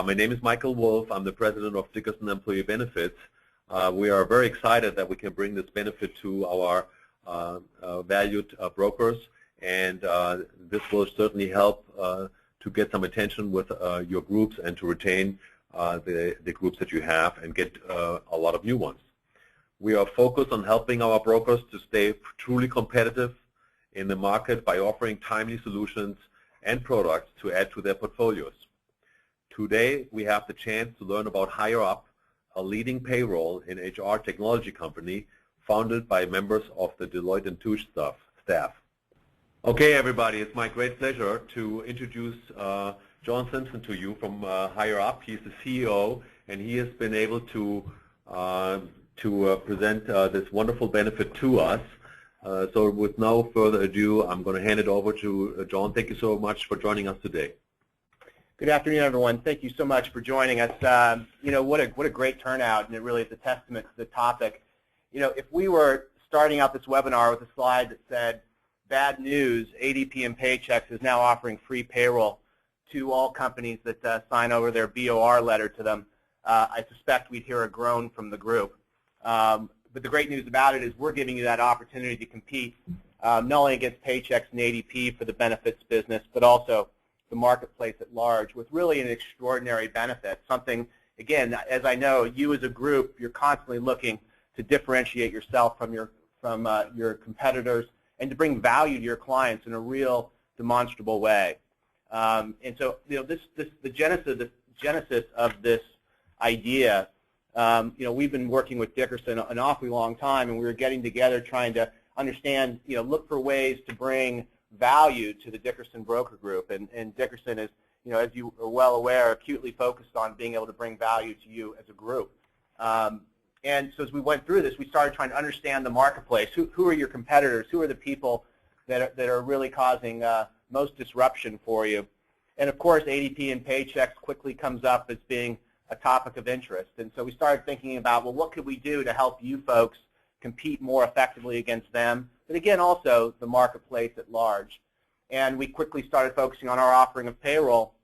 My name is Michael Wolf. I'm the president of Dickerson Employee Benefits. We are very excited that we can bring this benefit to our valued brokers, and this will certainly help to get some attention with your groups and to retain the groups that you have and get a lot of new ones. We are focused on helping our brokers to stay truly competitive in the market by offering timely solutions and products to add to their portfolios. Today, we have the chance to learn about HireUp, a leading payroll and HR technology company founded by members of the Deloitte & Touche staff. Okay, everybody, it's my great pleasure to introduce John Simpson to you from HireUp. He's the CEO, and he has been able to present this wonderful benefit to us. So with no further ado, I'm going to hand it over to John. Thank you so much for joining us today. Good afternoon, everyone. Thank you so much for joining us. You know, what a great turnout, and it really is a testament to the topic. You know, if we were starting out this webinar with a slide that said, bad news, ADP and Paychex is now offering free payroll to all companies that sign over their BOR letter to them, I suspect we'd hear a groan from the group. But the great news about it is we're giving you that opportunity to compete not only against Paychex and ADP for the benefits business, but also the marketplace at large with really an extraordinary benefit. Something, again, as I know, you as a group, you're constantly looking to differentiate yourself from your competitors and to bring value to your clients in a real demonstrable way. And so, you know, the genesis of this idea. You know, we've been working with Dickerson an awfully long time, and we were getting together trying to understand, you know, look for ways to bring value to the Dickerson broker group. And Dickerson is, you know, as you are well aware, acutely focused on being able to bring value to you as a group. And so as we went through this, we started trying to understand the marketplace. Who are your competitors? Who are the people that are really causing most disruption for you? And of course, ADP and Paychex quickly comes up as being a topic of interest. And so we started thinking about, well, what could we do to help you folks compete more effectively against them, but again, also the marketplace at large. And we quickly started focusing on our offering of payroll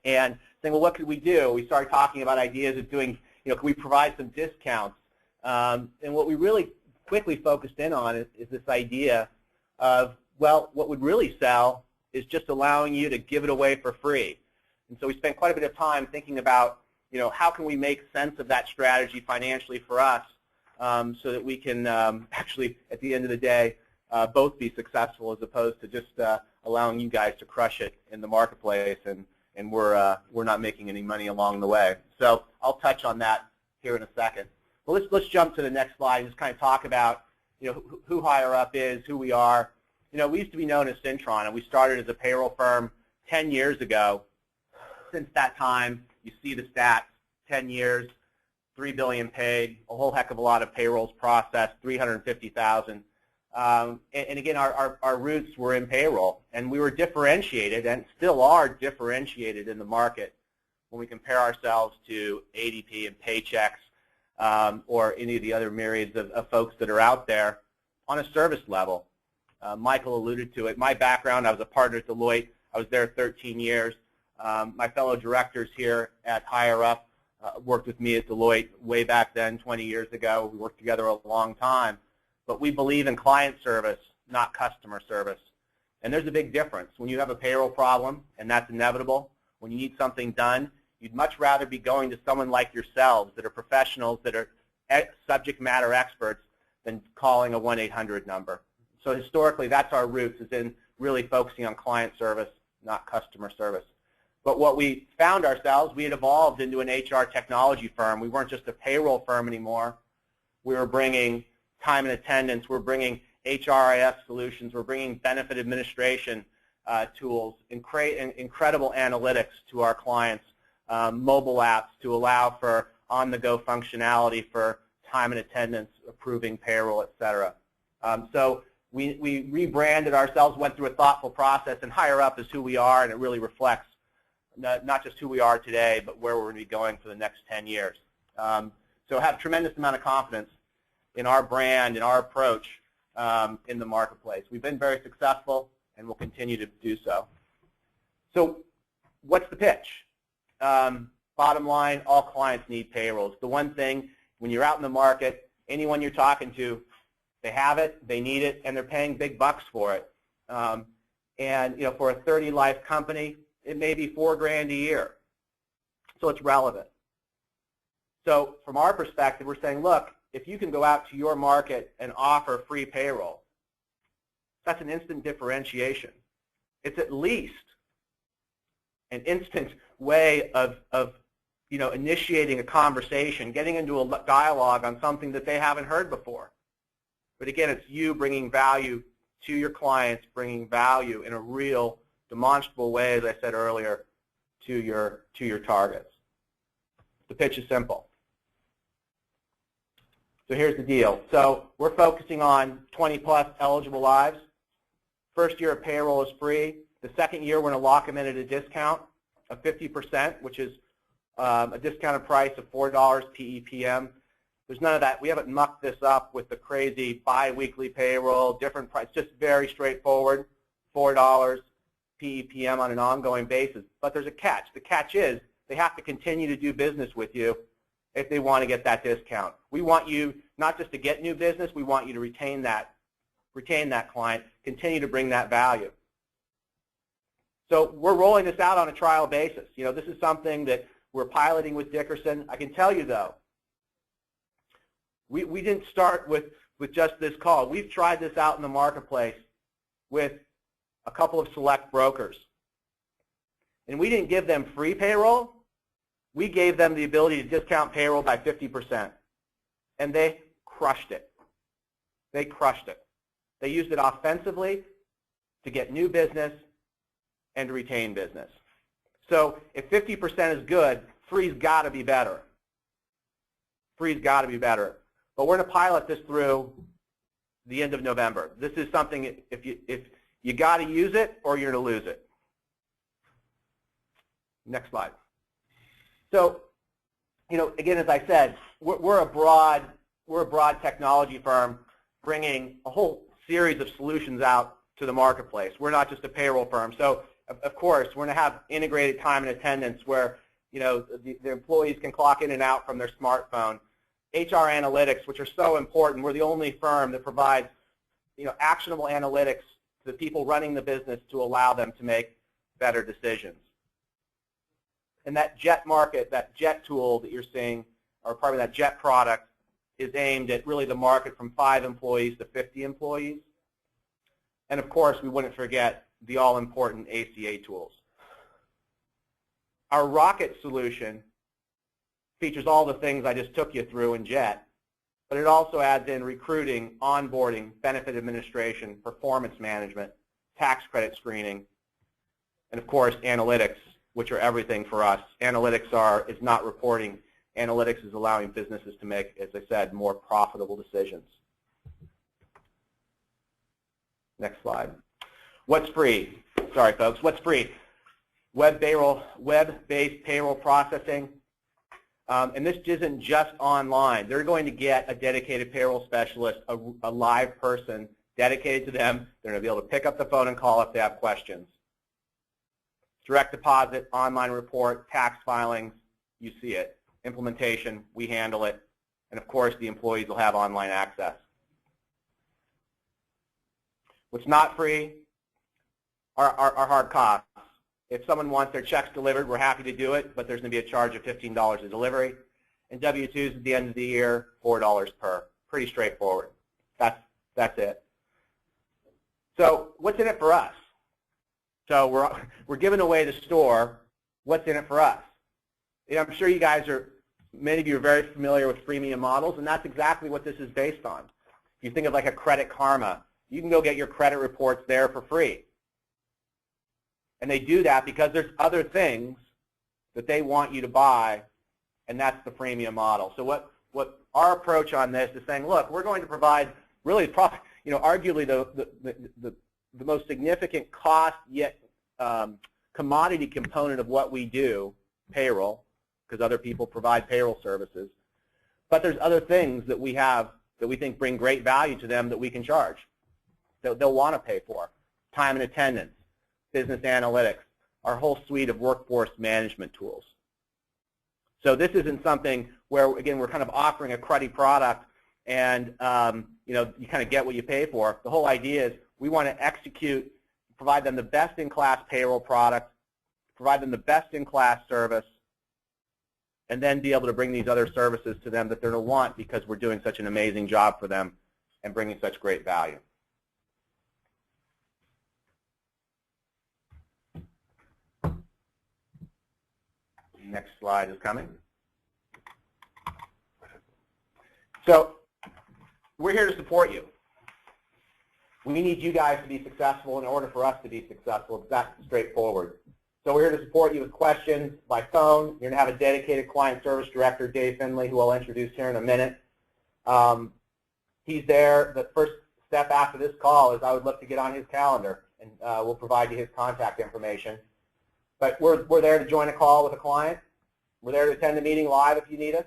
and saying, well, what could we do? We started talking about ideas of doing, you know, can we provide some discounts? And what we really quickly focused in on is this idea of, well, what would really sell is just allowing you to give it away for free. And so we spent quite a bit of time thinking about, you know, how can we make sense of that strategy financially for us so that we can actually, at the end of the day, both be successful as opposed to just allowing you guys to crush it in the marketplace and we're not making any money along the way. So I'll touch on that here in a second. Well, let's jump to the next slide and just kind of talk about, you know, who HireUp is, who we are. You know, we used to be known as Syntron, and we started as a payroll firm 10 years ago. Since that time, you see the stats, 10 years, $3 billion paid, a whole heck of a lot of payrolls processed, 350,000. And again, our roots were in payroll, and we were differentiated and still are differentiated in the market when we compare ourselves to ADP and Paychex or any of the other myriads of folks that are out there on a service level. Michael alluded to it. My background, I was a partner at Deloitte. I was there 13 years. My fellow directors here at HireUp worked with me at Deloitte way back then, 20 years ago. We worked together a long time. But we believe in client service, not customer service. And there's a big difference. When you have a payroll problem, and that's inevitable, when you need something done, you'd much rather be going to someone like yourselves that are professionals, that are subject matter experts, than calling a 1-800 number. So historically, that's our roots, is in really focusing on client service, not customer service. But what we found ourselves, we had evolved into an HR technology firm. We weren't just a payroll firm anymore. We were bringing time and attendance. We're bringing HRIS solutions. We're bringing benefit administration tools, incredible analytics to our clients, mobile apps to allow for on-the-go functionality for time and attendance, approving payroll, et cetera. So we rebranded ourselves, went through a thoughtful process, and HireUp is who we are, and it really reflects not just who we are today, but where we're going to be going for the next 10 years. So have a tremendous amount of confidence in our brand and our approach in the marketplace. We've been very successful, and we'll continue to do so. So what's the pitch? bottom line, all clients need payroll. It's the one thing when you're out in the market, anyone you're talking to, they have it, they need it, and they're paying big bucks for it. And for a 30-life company, it may be $4,000 a year. So it's relevant. So from our perspective, we're saying, look, if you can go out to your market and offer free payroll, that's an instant differentiation. It's at least an instant way of initiating a conversation, getting into a dialogue on something that they haven't heard before. But again, it's you bringing value to your clients, bringing value in a real, demonstrable way, as I said earlier, to your targets. The pitch is simple. So here's the deal. So we're focusing on 20-plus eligible lives. First year of payroll is free. The second year, we're going to lock them in at a discount of 50%, which is a discounted price of $4 PEPM. There's none of that. We haven't mucked this up with the crazy bi-weekly payroll, different price, just very straightforward, $4 PEPM on an ongoing basis. But there's a catch. The catch is they have to continue to do business with you if they want to get that discount. We want you not just to get new business, we want you to retain that client, continue to bring that value. So we're rolling this out on a trial basis. This is something that we're piloting with Dickerson. I can tell you, though, we didn't start with just this call. We've tried this out in the marketplace with a couple of select brokers. And we didn't give them free payroll. We gave them the ability to discount payroll by 50%. And they crushed it. They crushed it. They used it offensively to get new business and to retain business. So if 50% is good, free's got to be better. Free's got to be better. But we're going to pilot this through the end of November. This is something, if you got to use it or you're going to lose it. Next slide. So, again, as I said, we're a broad technology firm bringing a whole series of solutions out to the marketplace. We're not just a payroll firm. So, of course, we're going to have integrated time and attendance where, the employees can clock in and out from their smartphone. HR analytics, which are so important. We're the only firm that provides, actionable analytics to the people running the business to allow them to make better decisions. And that JET market, that JET tool that you're seeing, or part of that JET product, is aimed at really the market from 5 employees to 50 employees. And of course, we wouldn't forget the all-important ACA tools. Our Rocket solution features all the things I just took you through in JET, but it also adds in recruiting, onboarding, benefit administration, performance management, tax credit screening, and of course, analytics, which are everything for us. Analytics is not reporting. Analytics is allowing businesses to make, as I said, more profitable decisions. Next slide. What's free? Sorry, folks. What's free? Web-based payroll processing. And this isn't just online. They're going to get a dedicated payroll specialist, a live person dedicated to them. They're going to be able to pick up the phone and call if they have questions. Direct deposit, online report, tax filings, you see it. Implementation, we handle it. And of course, the employees will have online access. What's not free are hard costs. If someone wants their checks delivered, we're happy to do it, but there's going to be a charge of $15 a delivery. And W-2s at the end of the year, $4 per. Pretty straightforward. That's it. So what's in it for us? So we're giving away the store. What's in it for us? I'm sure you guys many of you are very familiar with freemium models, and that's exactly what this is based on. If you think of like a Credit Karma, you can go get your credit reports there for free. And they do that because there's other things that they want you to buy, and that's the freemium model. So what our approach on this is saying, look, we're going to provide really, arguably the most significant cost yet commodity component of what we do, payroll, because other people provide payroll services. But there's other things that we have that we think bring great value to them that we can charge, that they'll want to pay for. Time and attendance, business analytics, our whole suite of workforce management tools. So this isn't something where, again, we're kind of offering a cruddy product and you know, you kind of get what you pay for. The whole idea is we want to execute, provide them the best-in-class payroll product, provide them the best-in-class service, and then be able to bring these other services to them that they're going to want because we're doing such an amazing job for them and bringing such great value. Next slide is coming. So we're here to support you. We need you guys to be successful in order for us to be successful. It's that straightforward. So we're here to support you with questions by phone. You're going to have a dedicated client service director, Dave Finley, who I'll introduce here in a minute. He's there. The first step after this call is I would love to get on his calendar, and we'll provide you his contact information. But we're there to join a call with a client. We're there to attend the meeting live if you need us.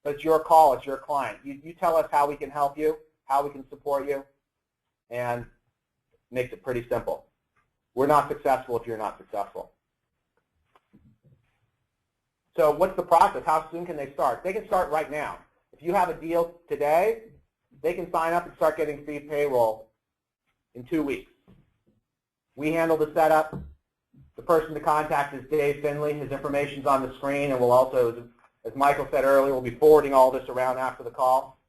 But it's your call. It's your client. You tell us how we can help you, how we can support you, and it makes it pretty simple. We're not successful if you're not successful. So what's the process? How soon can they start? They can start right now. If you have a deal today, they can sign up and start getting free payroll in 2 weeks. We handle the setup. The person to contact is Dave Finley. His information's on the screen, and we'll also, as Michael said earlier, we'll be forwarding all this around after the call.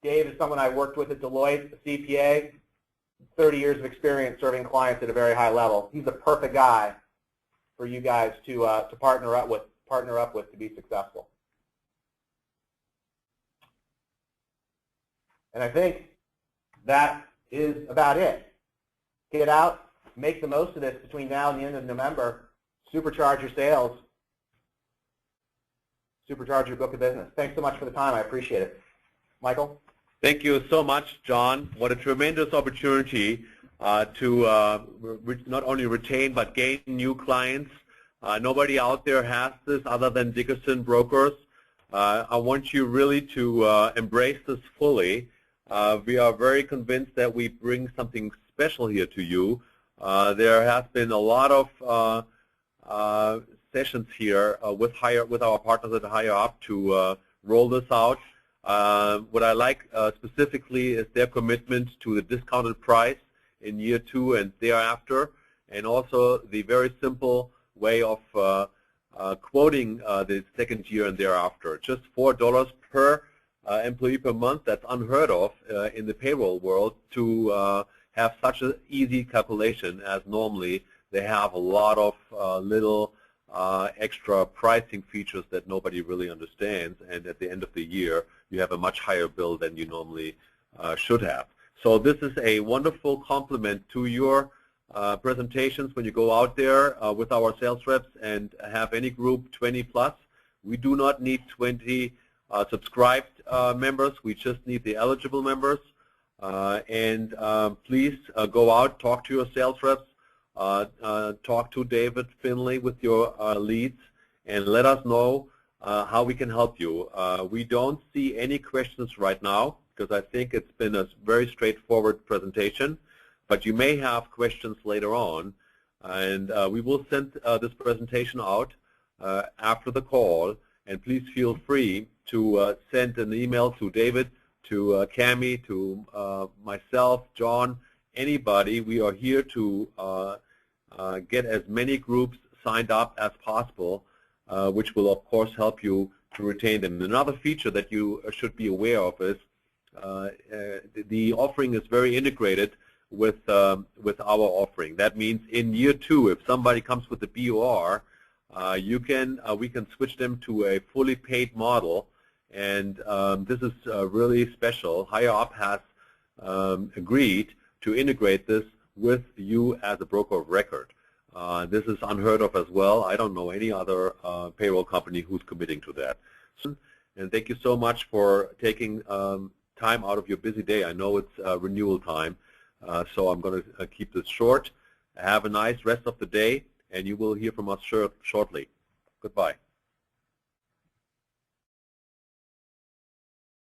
Dave is someone I worked with at Deloitte, a CPA, 30 years of experience serving clients at a very high level. He's the perfect guy for you guys to partner up with to be successful. And I think that is about it. Get out, make the most of this between now and the end of November, supercharge your sales, supercharge your book of business. Thanks so much for the time. I appreciate it. Michael? Thank you so much, John. What a tremendous opportunity to not only retain but gain new clients. Nobody out there has this other than Dickerson brokers. I want you really to embrace this fully. We are very convinced that we bring something special here to you. There has been a lot of sessions here with our partners at Higher Up to roll this out. What I like specifically is their commitment to the discounted price in year 2 and thereafter, and also the very simple way of quoting the second year and thereafter. Just $4 per employee per month. That's unheard of in the payroll world to have such an easy calculation, as normally they have a lot of little extra pricing features that nobody really understands, and at the end of the year you have a much higher bill than you normally should have. So this is a wonderful complement to your presentations when you go out there with our sales reps and have any group 20 plus. We do not need 20 subscribed members. We just need the eligible members. Please go out, talk to your sales reps, talk to David Finley with your leads, and let us know how we can help you. We don't see any questions right now because I think it's been a very straightforward presentation, but you may have questions later on, and we will send this presentation out after the call, and please feel free to send an email to David, to Cami, to myself, John, anybody. We are here to get as many groups signed up as possible, which will of course help you to retain them. Another feature that you should be aware of is the offering is very integrated with our offering. That means in year 2, if somebody comes with the BOR, we can switch them to a fully paid model, and this is really special. Higher Up has agreed to integrate this with you as a broker of record. This is unheard of as well. I don't know any other payroll company who's committing to that. And thank you so much for taking time out of your busy day. I know it's renewal time, so I'm going to keep this short. Have a nice rest of the day, and you will hear from us shortly. Goodbye.